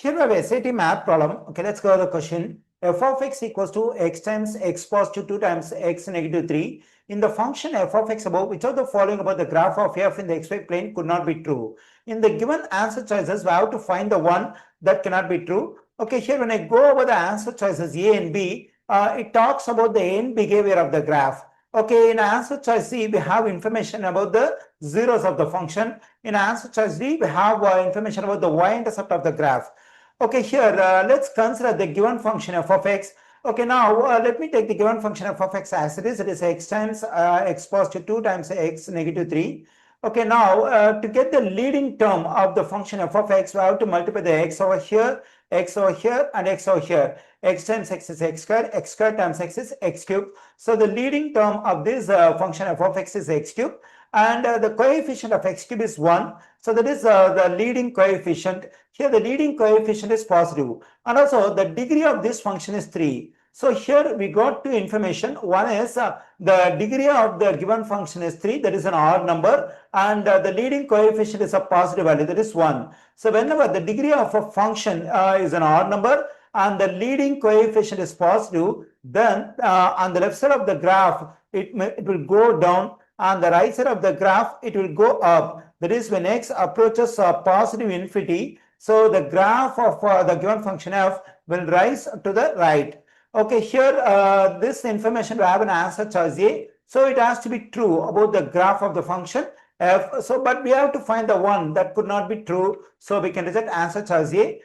Here we have a SAT math problem. Okay, let's go to the question. F of x equals to x times x positive 2 times x negative 3. In the function f of x above, which of the following about the graph of f in the xy plane could not be true? In the given answer choices, we have to find the one that cannot be true. Okay, here when I go over the answer choices A and B, it talks about the end behavior of the graph. Okay, in answer choice C, we have information about the zeros of the function. In answer choice D, we have information about the y-intercept of the graph. Okay, here let's consider the given function f of x. Okay, now let me take the given function f of x as it is. It is x times x positive 2 times x negative 3. Okay, now to get the leading term of the function f of x, we have to multiply the x over here, and x over here. X times x is x squared times x is x cubed. So the leading term of this function f of x is x cubed, and the coefficient of x cube is 1. So that is the leading coefficient. Here the leading coefficient is positive, and also the degree of this function is 3. So here we got two information. One is the degree of the given function is 3, that is an odd number, and the leading coefficient is a positive value, that is 1. So whenever the degree of a function is an odd number and the leading coefficient is positive, then on the left side of the graph it will go down. On the right side of the graph, it will go up. That is, when x approaches positive infinity, so the graph of the given function f will rise to the right. Okay, here this information will have an answer choice A. So it has to be true about the graph of the function f. So, but we have to find the one that could not be true. So we can reject answer choice A.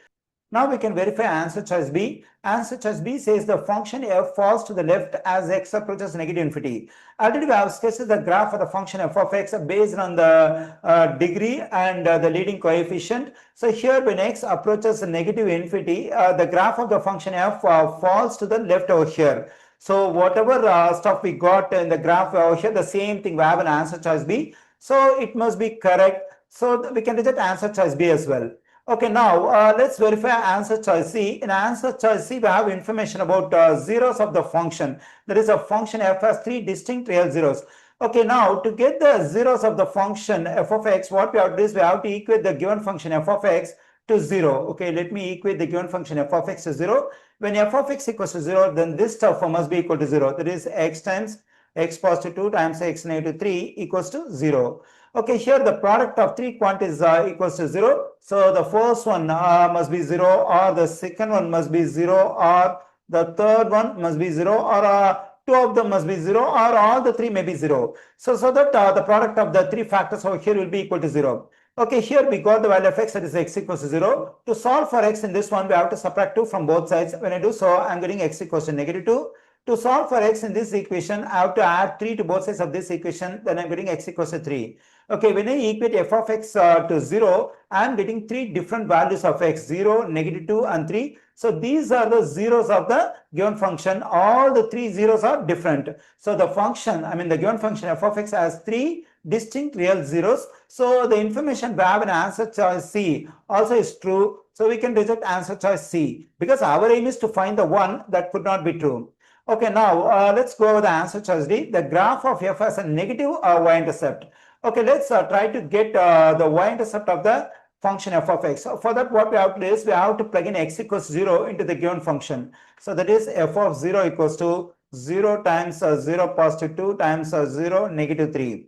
Now we can verify answer choice B. Answer choice B says the function f falls to the left as x approaches negative infinity. Already we have sketched the graph of the function f of x based on the degree and the leading coefficient. So here when x approaches negative infinity, the graph of the function f falls to the left over here. So whatever stuff we got in the graph over here, the same thing we have an answer choice B. So it must be correct. So we can reject answer choice B as well. Okay, now let's verify answer choice C. In answer choice C, we have information about zeros of the function. That is, a function f has 3 distinct real zeros. Okay, now to get the zeros of the function f of x, what we have to do is we have to equate the given function f of x to 0. Okay, let me equate the given function f of x to 0. When f of x equals to 0, then this stuff must be equal to 0. That is, x times x positive 2 times x negative 3 equals to 0. Okay, here the product of three quantities equals to 0. So the first one must be 0, or the second one must be 0, or the third one must be 0, or two of them must be 0, or all the three may be 0. So that the product of the three factors over here will be equal to 0. Okay, here we got the value of x, that is x equals to 0. To solve for x in this one, we have to subtract 2 from both sides. When I do so, I'm getting x equals to negative 2. To solve for x in this equation, I have to add 3 to both sides of this equation, then I'm getting x equals to 3. Okay, when I equate f of x to 0, I'm getting 3 different values of x, 0, negative 2, and 3. So these are the zeros of the given function. All the 3 zeros are different. So the function, the given function f of x has 3 distinct real zeros. So the information we have in answer choice C also is true. So we can reject answer choice C, because our aim is to find the one that could not be true. Okay, now let's go over the answer choice D. The graph of f has a negative y-intercept. Okay, let's try to get the y-intercept of the function f of x. So for that, what we have to do is we have to plug in x equals 0 into the given function. So that is f of 0 equals to 0 times 0 positive 2 times 0 negative 3.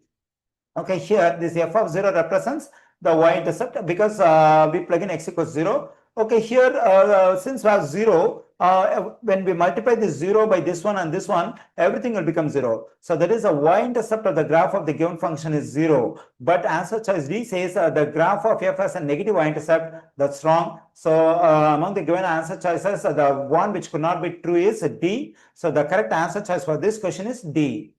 Okay, here this f of 0 represents the y-intercept because we plug in x equals 0. Okay, here since we have 0, when we multiply this 0 by this one and this one, everything will become 0. So that is the y-intercept of the graph of the given function is 0. But answer choice D says the graph of f has a negative y-intercept. That's wrong. So among the given answer choices, the one which could not be true is D. So the correct answer choice for this question is D.